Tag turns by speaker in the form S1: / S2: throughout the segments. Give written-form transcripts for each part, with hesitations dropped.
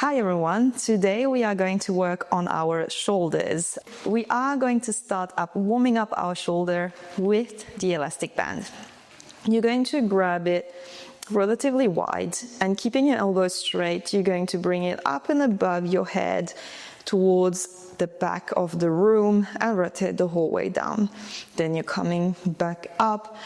S1: Hi everyone, today we are going to work on our shoulders. We are going to start up warming up our shoulder with the elastic band. You're going to grab it relatively wide and keeping your elbows straight, you're going to bring it up and above your head towards the back of the room and rotate the whole way down. Then you're coming back up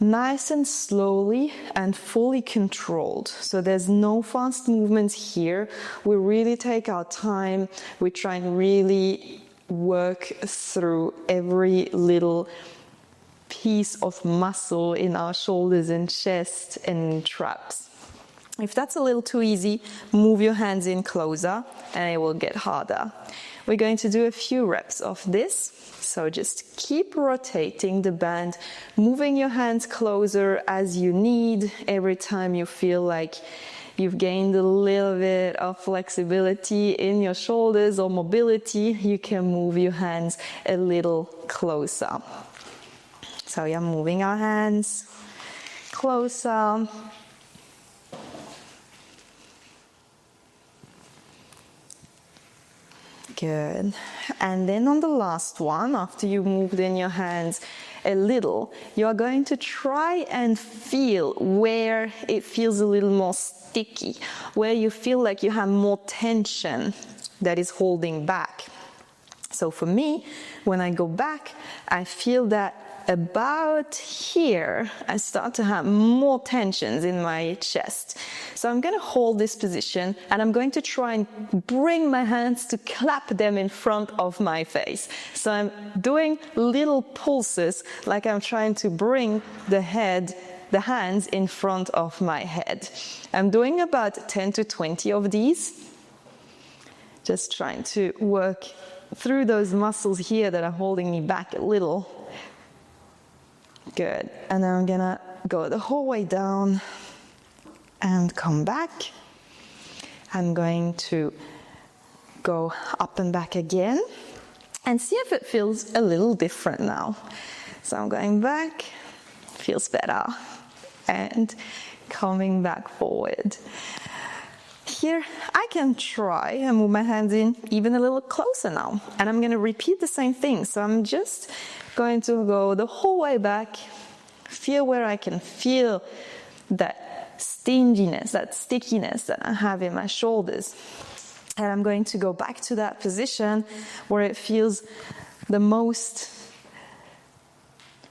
S1: nice and slowly and fully controlled. So there's no fast movements here. We really take our time. We try and really work through every little piece of muscle in our shoulders and chest and traps. If that's a little too easy, move your hands in closer and it will get harder. We're going to do a few reps of this. So just keep rotating the band, moving your hands closer as you need. Every time you feel like you've gained a little bit of flexibility in your shoulders or mobility, you can move your hands a little closer. So you're moving our hands closer. Good. And then on the last one, after you moved in your hands a little, you are going to try and feel where it feels a little more sticky, where you feel like you have more tension that is holding back. So for me, when I go back, I feel that about here, I start to have more tensions in my chest. So I'm going to hold this position and I'm going to try and bring my hands to clap them in front of my face. So I'm doing little pulses like I'm trying to bring the hands in front of my head. I'm doing about 10 to 20 of these. Just trying to work through those muscles here that are holding me back a little. Good. And then I'm gonna go the whole way down and come back. I'm going to go up and back again and see if it feels a little different now. So I'm going back, feels better, and coming back forward. Here, I can try and move my hands in even a little closer now. And I'm going to repeat the same thing. So I'm just going to go the whole way back, feel where I can feel that stinginess, that stickiness that I have in my shoulders. And I'm going to go back to that position where it feels the most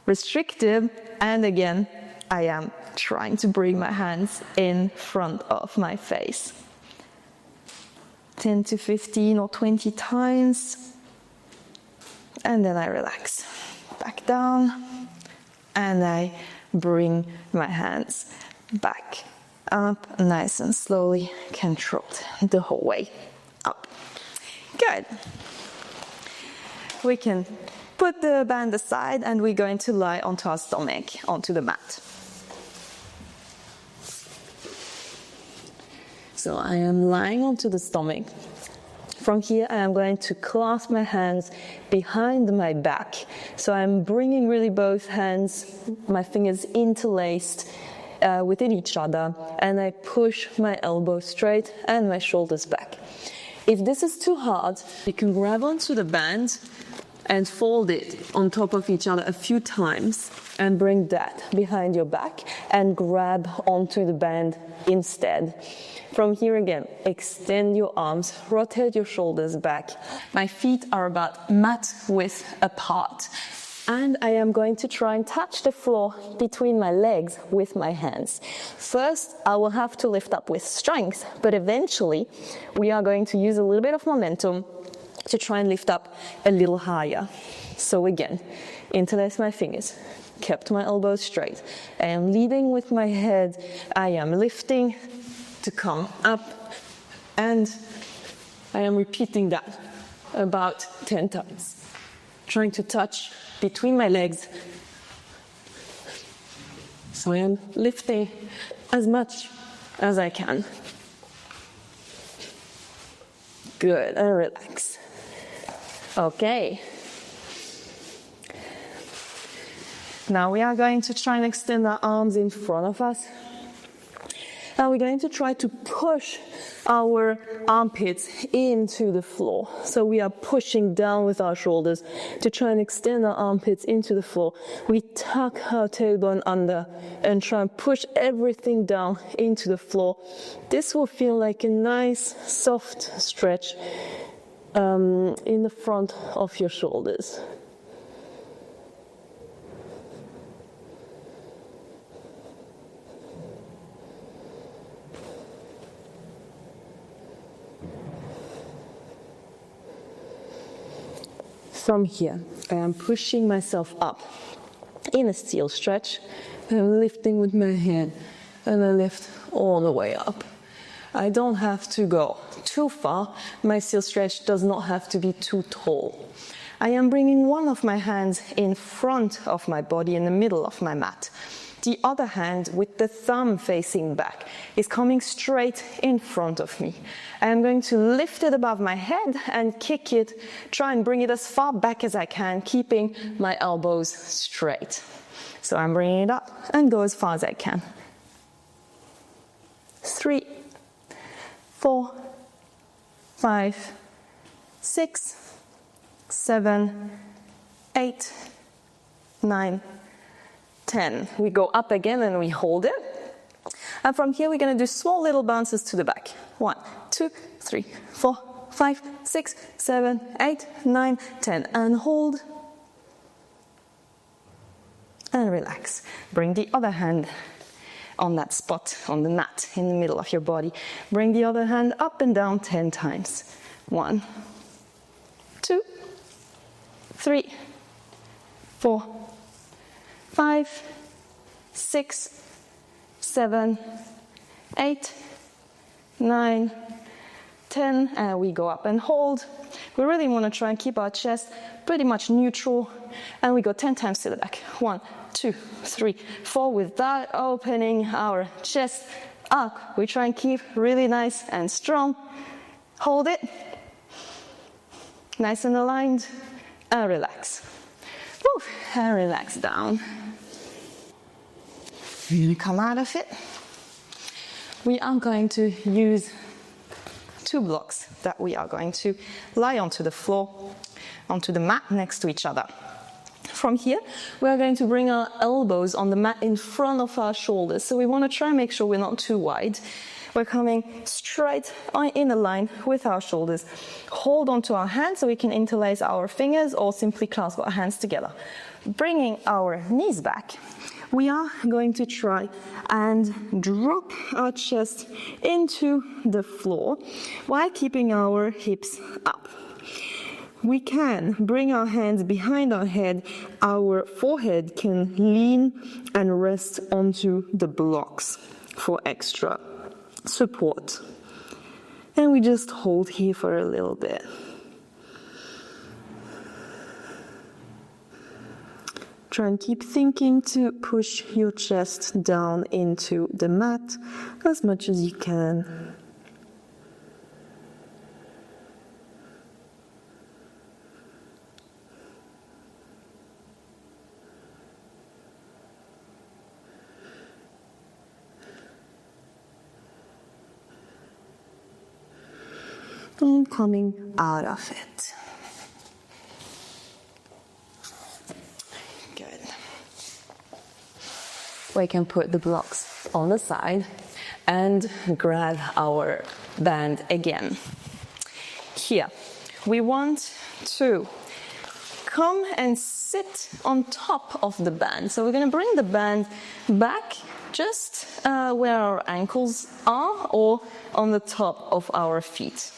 S1: restrictive. And again, I am trying to bring my hands in front of my face. 10 to 15 or 20 times. And then I relax. Back down. And I bring my hands back up, nice and slowly, controlled the whole way up. Good. We can put the band aside and we're going to lie onto our stomach, onto the mat. So I am lying onto the stomach. From here, I am going to clasp my hands behind my back. So I'm bringing really both hands, my fingers interlaced within each other, and I push my elbows straight and my shoulders back. If this is too hard, you can grab onto the band and fold it on top of each other a few times and bring that behind your back and grab onto the band instead. From here again, extend your arms, rotate your shoulders back. My feet are about mat width apart. And I am going to try and touch the floor between my legs with my hands. First, I will have to lift up with strength, but eventually we are going to use a little bit of momentum to try and lift up a little higher. So again, interlace my fingers, kept my elbows straight. I am leading with my head. I am lifting to come up, and I am repeating that about 10 times. Trying to touch between my legs. So I am lifting as much as I can. Good, and relax. Okay. Now we are going to try and extend our arms in front of us.
S2: Now we're going to try to push our armpits into the floor. So we are pushing down with our shoulders to try and extend our armpits into the floor. We tuck our tailbone under and try and push everything down into the floor. This will feel like a nice soft stretch in the front of your shoulders. From here, I am pushing myself up in a steel stretch. I'm lifting with my hand, and I lift all the way up. I don't have to go too far. My steel stretch does not have to be too tall. I am bringing one of my hands in front of my body, in the middle of my mat. The other hand, with the thumb facing back, is coming straight in front of me. I am going to lift it above my head and kick it, try and bring it as far back as I can, keeping my elbows straight. So I'm bringing it up and go as far as I can. 3, 4, 5, 6, 7, 8, 9, 10. We go up again and we hold it. And from here we're going to do small little bounces to the back. 1, 2, 3, 4, 5, 6, 7, 8, 9, 10. And hold. And relax. Bring the other hand on that spot, on the mat, in the middle of your body. Bring the other hand up and down 10 times. 1, 2, 3, 4, 5, 6, 7, 8, 9, 10, and we go up and hold. We really want to try and keep our chest pretty much neutral, and we go 10 times to the back. 1, 2, 3, 4, without opening our chest up. We try and keep really nice and strong. Hold it, nice and aligned, and relax. Woo, and relax down. We're going to come out of it. We are going to use 2 blocks that we are going to lie onto the floor, onto the mat next to each other. From here, we are going to bring our elbows on the mat in front of our shoulders. So we want to try and make sure we're not too wide. We're coming straight in a line with our shoulders. Hold onto our hands so we can interlace our fingers or simply clasp our hands together. Bringing our knees back, we are going to try and drop our chest into the floor while keeping our hips up. We can bring our hands behind our head. Our forehead can lean and rest onto the blocks for extra support. And we just hold here for a little bit. Try and keep thinking to push your chest down into the mat as much as you can. And coming out of it. Good. We can put the blocks on the side and grab our band again. Here, we want to come and sit on top of the band. So we're going to bring the band back just where our ankles are or on the top of our feet.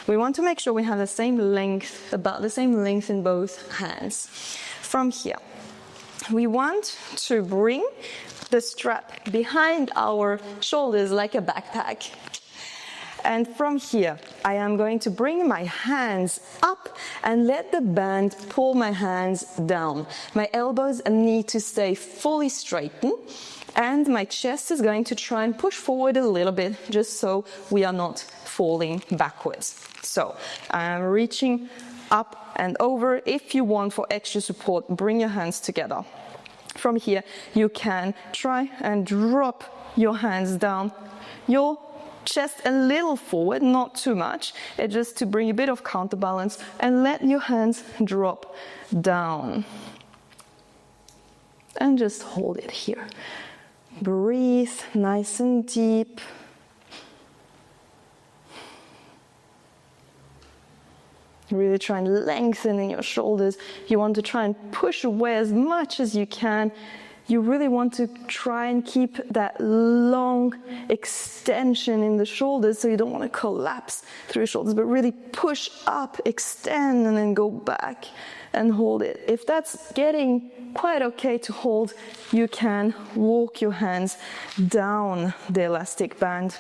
S2: We want to make sure we have the same length, about the same length in both hands. From here, we want to bring the strap behind our shoulders like a backpack. And from here, I am going to bring my hands up and let the band pull my hands down. My elbows need to stay fully straightened, and my chest is going to try and push forward a little bit just so we are not falling backwards. So I'm reaching up and over. If you want for extra support, bring your hands together. From here, you can try and drop your hands down
S1: your chest a little forward, not too much, just to bring a bit of counterbalance, and let your hands drop down. And just hold it here. Breathe nice and deep. Really try and lengthen in your shoulders. You want to try and push away as much as you can. You really want to try and keep that long extension in the shoulders, so you don't want to collapse through your shoulders, but really push up, extend, and then go back and hold it. If that's getting quite okay to hold, you can walk your hands down the elastic band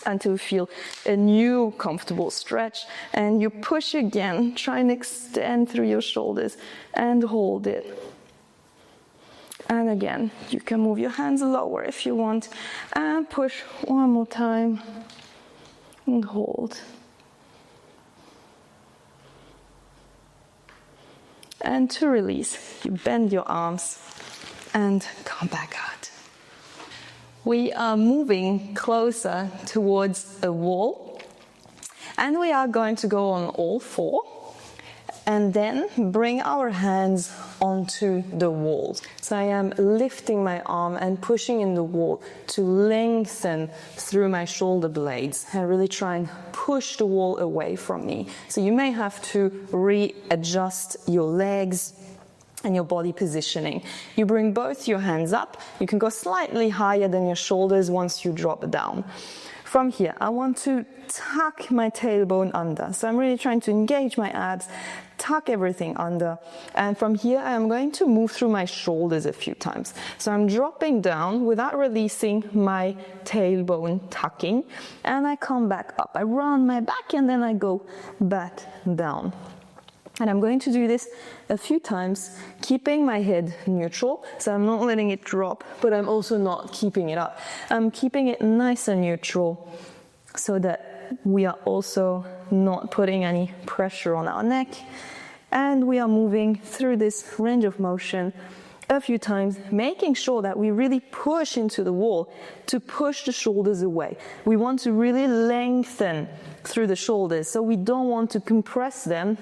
S1: until you feel a new comfortable stretch, and you push again. Try and extend through your shoulders and hold it. And again, you can move your hands lower if you want, and push one more time and hold. And to release, you bend your arms and come back out. We are moving closer towards a wall, and we are going to go on all four and then bring our hands onto the wall. So I am lifting my arm and pushing in the wall to lengthen through my shoulder blades and really try and push the wall away from me. So you may have to readjust your legs and your body positioning. You bring both your hands up. You can go slightly higher than your shoulders once you drop down. From here, I want to tuck my tailbone under. So I'm really trying to engage my abs, tuck everything under. And from here, I am going to move through my shoulders a few times. So I'm dropping down without releasing my tailbone tucking. And I come back up. I round my back and then I go back down. And I'm going to do this a few times, keeping my head neutral. So I'm not letting it drop, but I'm also not keeping it up. I'm keeping it nice and neutral so that we are also not putting any pressure on our neck. And we are moving through this range of motion a few times, making sure that we really push into the wall to push the shoulders away. We want to really lengthen through the shoulders, so we don't want to compress them.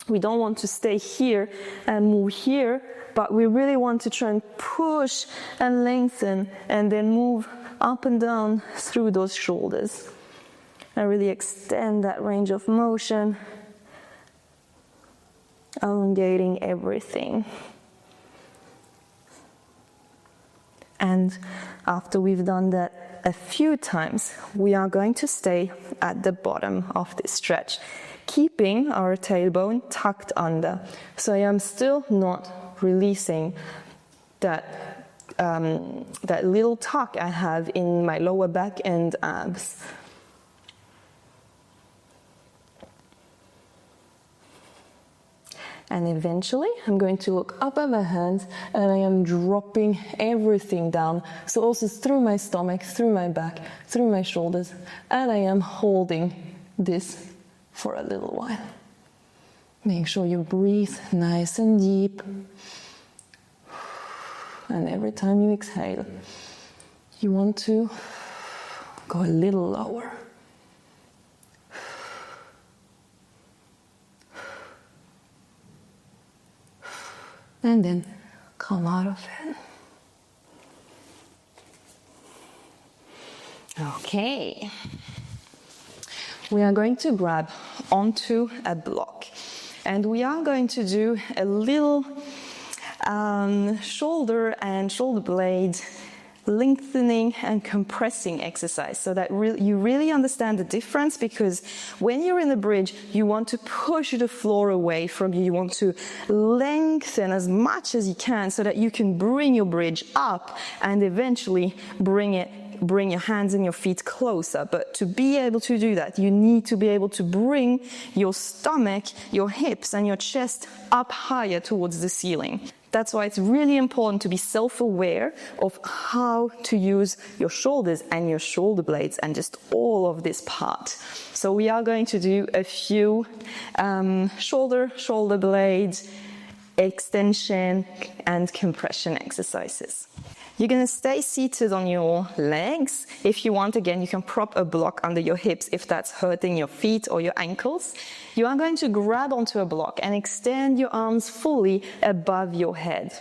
S1: We don't want to stay here and move here, but we really want to try and push and lengthen and then move up and down through those shoulders. And really extend that range of motion, elongating everything. And after we've done that a few times, we are going to stay at the bottom of this stretch, keeping our tailbone tucked under. So I am still not releasing that little tuck I have in my lower back and abs. And eventually, I'm going to look up at my hands and I am dropping everything down. So also through my stomach, through my back, through my shoulders. And I am holding this for a little while. Make sure you breathe nice and deep. And every time you exhale, you want to go a little lower. And then come out of it. Okay. We are going to grab onto a block. And we are going to do a little shoulder and shoulder blade lengthening and compressing exercise, so that you really understand the difference, because when you're in the bridge, you want to push the floor away from you. You want to lengthen as much as you can so that you can bring your bridge up and eventually bring your hands and your feet closer. But to be able to do that, you need to be able to bring your stomach, your hips, and your chest up higher towards the ceiling. That's why it's really important to be self-aware of how to use your shoulders and your shoulder blades and just all of this part. So we are going to do a few shoulder blades, extension and compression exercises. You're going to stay seated on your legs. If you want, again, you can prop a block under your hips if that's hurting your feet or your ankles. You are going to grab onto a block and extend your arms fully above your head.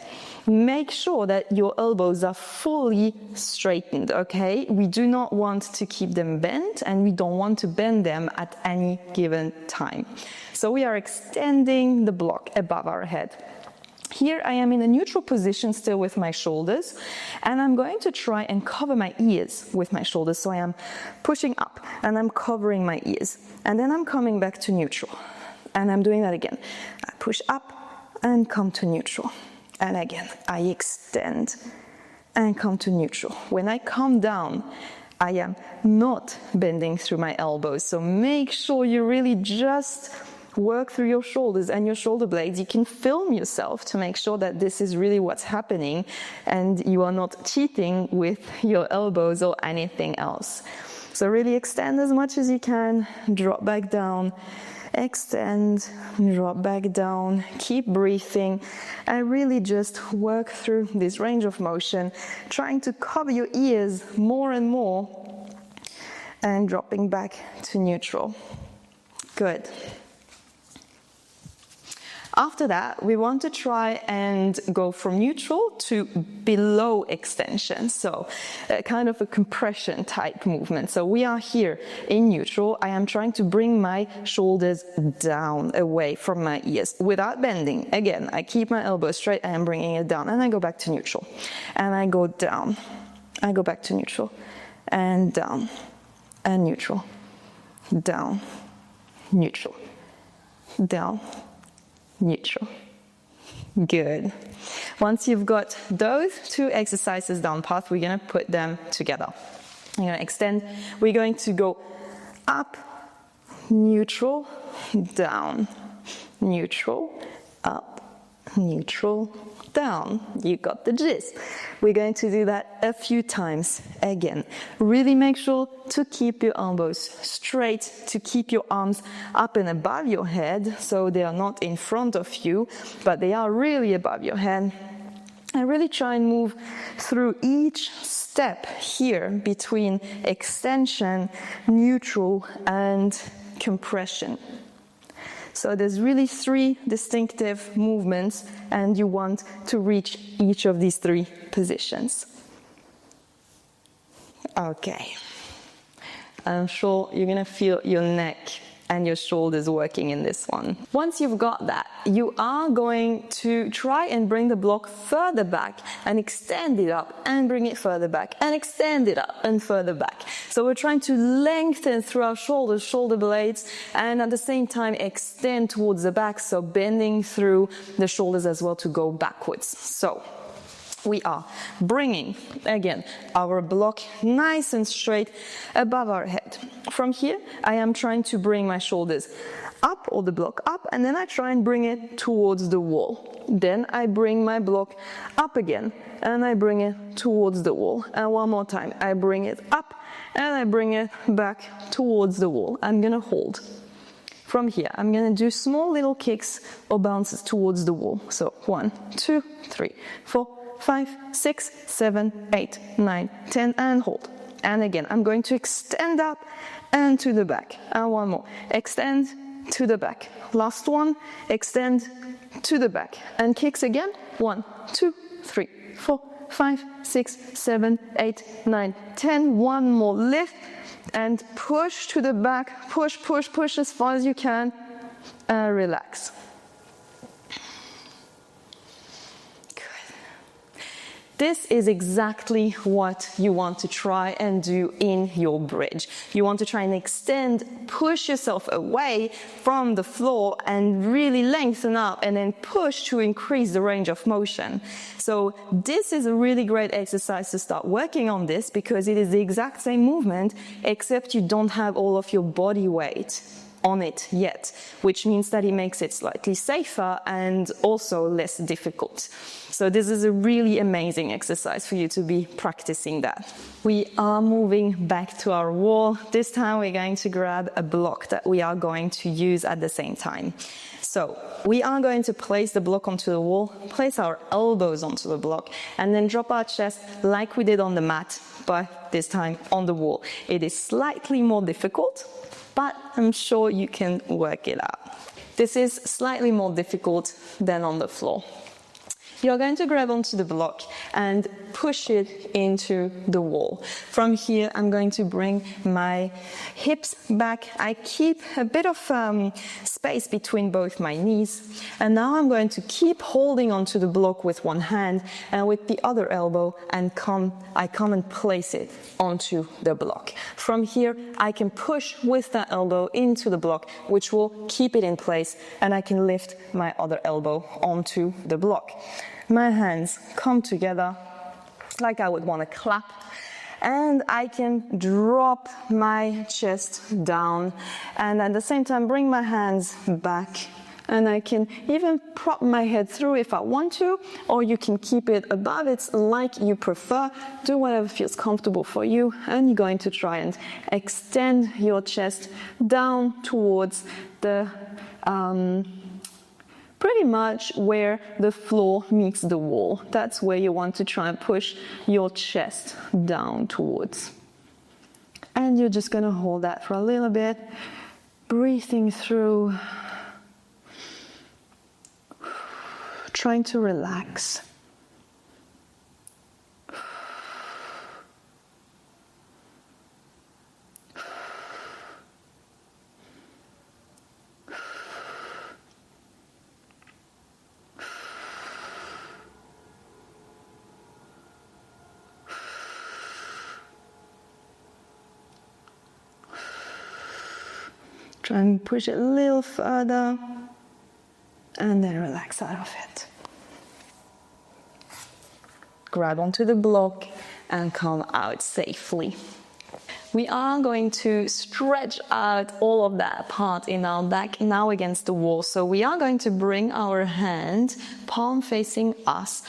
S1: Make sure that your elbows are fully straightened, okay? We do not want to keep them bent, and we don't want to bend them at any given time. So we are extending the block above our head. Here I am in a neutral position still with my shoulders, and I'm going to try and cover my ears with my shoulders. So I am pushing up and I'm covering my ears, and then I'm coming back to neutral, and I'm doing that again. I push up and come to neutral, and again I extend and come to neutral. When I come down, I am not bending through my elbows, so make sure you really just work through your shoulders and your shoulder blades. You can film yourself to make sure that this is really what's happening and you are not cheating with your elbows or anything else. So really extend as much as you can, drop back down, extend, drop back down, keep breathing, and really just work through this range of motion, trying to cover your ears more and more, and dropping back to neutral. Good. After that, we want to try and go from neutral to below extension, so kind of a compression type movement. So we are here in neutral. I am trying to bring my shoulders down away from my ears without bending. Again, I keep my elbows straight, I am bringing it down, and I go back to neutral. And I go down, I go back to neutral, and down, and neutral, down, neutral, down, neutral. Good. Once you've got those two exercises down pat, we're going to put them together. I'm going to extend. We're going to go up, neutral, down, neutral, up, neutral, down. You got the gist. We're going to do that a few times again. Really make sure to keep your elbows straight, to keep your arms up and above your head, so they are not in front of you, but they are really above your head. And really try and move through each step here between extension, neutral, and compression. So there's really three distinctive movements, and you want to reach each of these three positions. Okay. I'm sure you're going to feel your neck and your shoulders working in this one. Once you've got that, you are going to try and bring the block further back and extend it up and bring it further back and extend it up and further back. So we're trying to lengthen through our shoulders, shoulder blades, and at the same time extend towards the back, so bending through the shoulders as well to go backwards. So we are bringing, again, our block nice and straight above our head. From here, I am trying to bring my shoulders up, or the block up, and then I try and bring it towards the wall. Then I bring my block up again, and I bring it towards the wall. And one more time, I bring it up, and I bring it back towards the wall. I'm gonna hold. From here, I'm gonna do small little kicks or bounces towards the wall. So 1, 2, 3, 4, 5, 6, 7, 8, 9, 10, and hold. And again, I'm going to extend up and to the back. And one more. Extend to the back. Last one. Extend to the back. And kicks again. 1, 2, 3, 4, 5, 6, 7, 8, 9, 10. One more. Lift and push to the back. Push, push, push as far as you can. And relax. This is exactly what you want to try and do in your bridge. You want to try and extend, push yourself away from the floor and really lengthen up, and then push to increase the range of motion. So this is a really great exercise to start working on this, because it is the exact same movement, except you don't have all of your body weight on it yet, which means that it makes it slightly safer and also less difficult. So this is a really amazing exercise for you to be practicing that. We are moving back to our wall. This time we're going to grab a block that we are going to use at the same time. So we are going to place the block onto the wall, place our elbows onto the block, and then drop our chest like we did on the mat, but this time on the wall. It is slightly more difficult, but I'm sure you can work it out. This is slightly more difficult than on the floor. You're going to grab onto the block and push it into the wall. From here, I'm going to bring my hips back. I keep a bit of space between both my knees. And now I'm going to keep holding onto the block with one hand and with the other elbow, and I come and place it onto the block. From here, I can push with that elbow into the block, which will keep it in place, and I can lift my other elbow onto the block. My hands come together like I would want to clap, and I can drop my chest down and at the same time bring my hands back, and I can even prop my head through if I want to, or you can keep it above. It's like you prefer. Do whatever feels comfortable for you, and you're going to try and extend your chest down towards the pretty much where the floor meets the wall. That's where you want to try and push your chest down towards. And you're just going to hold that for a little bit, breathing through, trying to relax. Try and push it a little further, and then relax out of it. Grab onto the block and come out safely. We are going to stretch out all of that part in our back now against the wall. So we are going to bring our hand, palm facing us,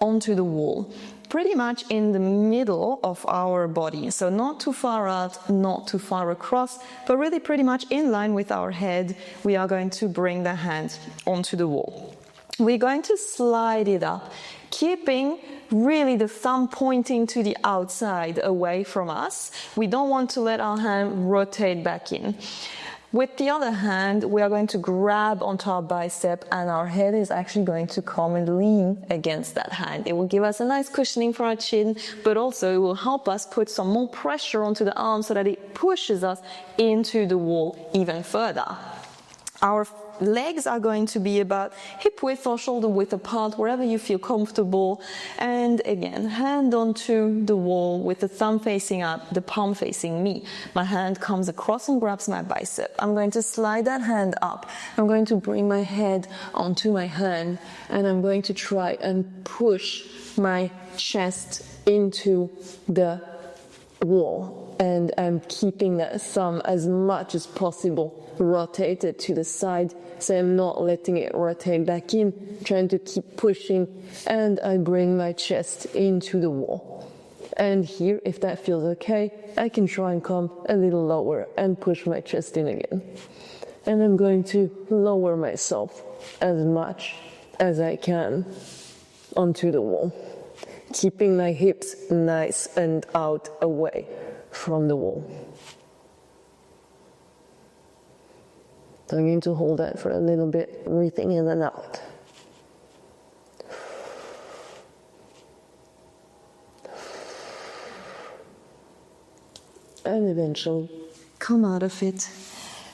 S1: onto the wall, pretty much in the middle of our body. So not too far out, not too far across, but really pretty much in line with our head. We are going to bring the hand onto the wall. We're going to slide it up, keeping really the thumb pointing to the outside away from us. We don't want to let our hand rotate back in. With the other hand, we are going to grab onto our bicep, and our head is actually going to come and lean against that hand. It will give us a nice cushioning for our chin, but also it will help us put some more pressure onto the arm so that it pushes us into the wall even further. Our legs are going to be about hip width or shoulder width apart, wherever you feel comfortable. And again, hand onto the wall with the thumb facing up, the palm facing me. My hand comes across and grabs my bicep. I'm going to slide that hand up. I'm going to bring my head onto my hand, and I'm going to try and push my chest into the wall. And I'm keeping that thumb as much as possible rotated to the side, so I'm not letting it rotate back in, trying to keep pushing, and I bring my chest into the wall. And here, if that feels okay, I can try and come a little lower and push my chest in again. And I'm going to lower myself as much as I can onto the wall, keeping my hips nice and out away from the wall. So I'm going to hold that for a little bit, breathing in and out. And eventually come out of it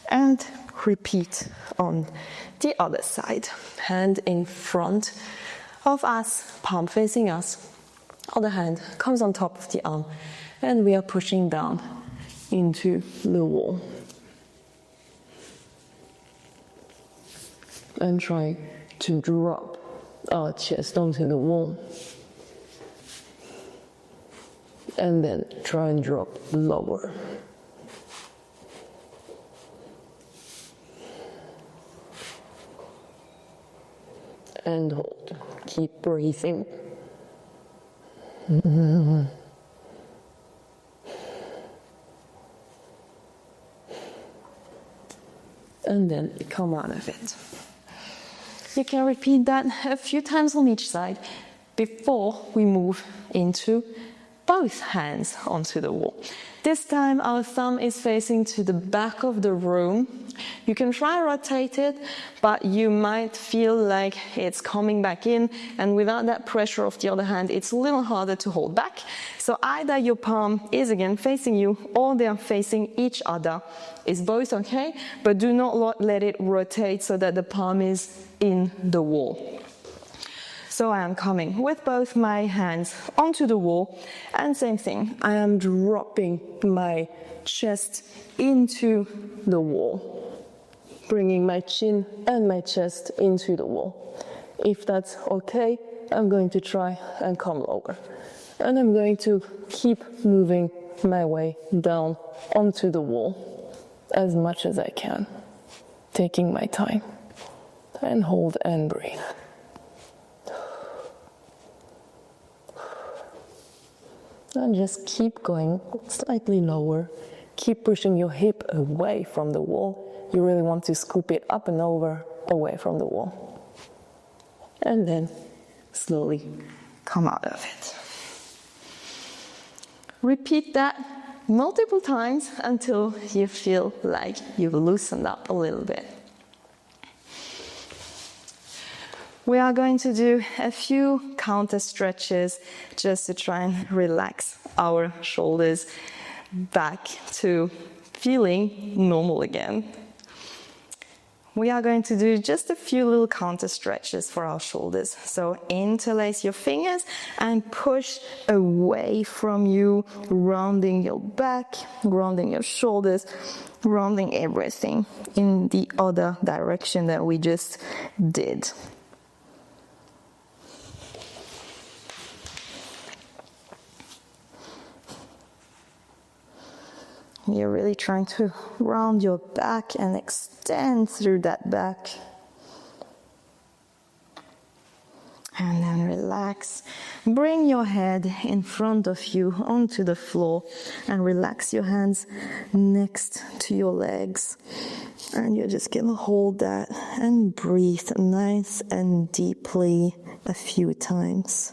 S1: and repeat on the other side. Hand in front of us, palm facing us. Other hand comes on top of the arm, and we are pushing down into the wall. And try to drop our chest onto the wall. And then try and drop lower.
S2: and hold. Keep breathing. And then come out of it. You can repeat that a few times on each side before we move into both hands onto the wall. This time our thumb is facing to the back of the room. You can try rotate it, but you might feel like it's coming back in, and without that pressure of the other hand, it's a little harder to hold back. So either your palm is again facing you or they are facing each other. Is both okay, but do not let it rotate so that the palm is in the wall. So I am coming with both my hands onto the wall, and same thing, I am dropping my chest into the wall, bringing my chin and my chest into the wall. If that's okay, I'm going to try and come lower. And I'm going to keep moving my way down onto the wall as much as I can, taking my time, and hold and breathe. And just keep going slightly lower. Keep pushing your hip away from the wall. You really want to scoop it up and over, away from the wall. And then slowly come out of it. Repeat that multiple times until you feel like you've loosened up a little bit. We are going to do a few counter stretches just to try and relax our shoulders back to feeling normal again. We are going to do just a few little counter stretches for our shoulders. So interlace your fingers and push away from you, rounding your back, rounding your shoulders, rounding everything in the other direction that we just did. You're really trying to round your back and extend through that back. And then relax. Bring your head in front of you onto the floor and relax your hands next to your legs. And you're just going to hold that and breathe nice and deeply a few times.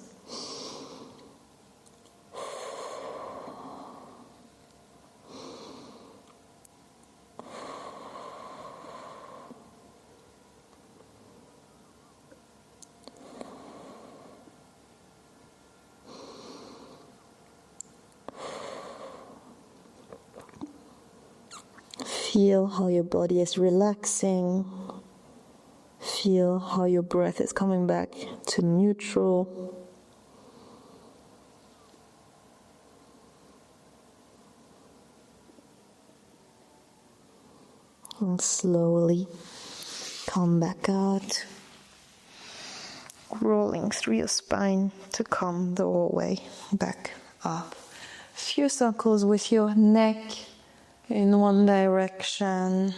S2: Feel how your body is relaxing. Feel how your breath is coming back to neutral. And slowly come back out, rolling through your spine to come the whole way back up. A few circles with your neck in one direction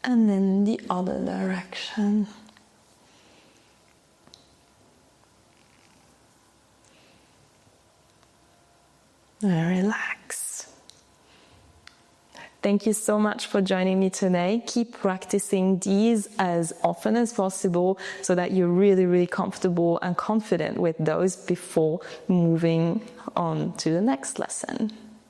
S2: and then the other direction. And relax. Thank you so much for joining me today. Keep practicing these as often as possible so that you're really, really comfortable and confident with those before moving on to the next lesson.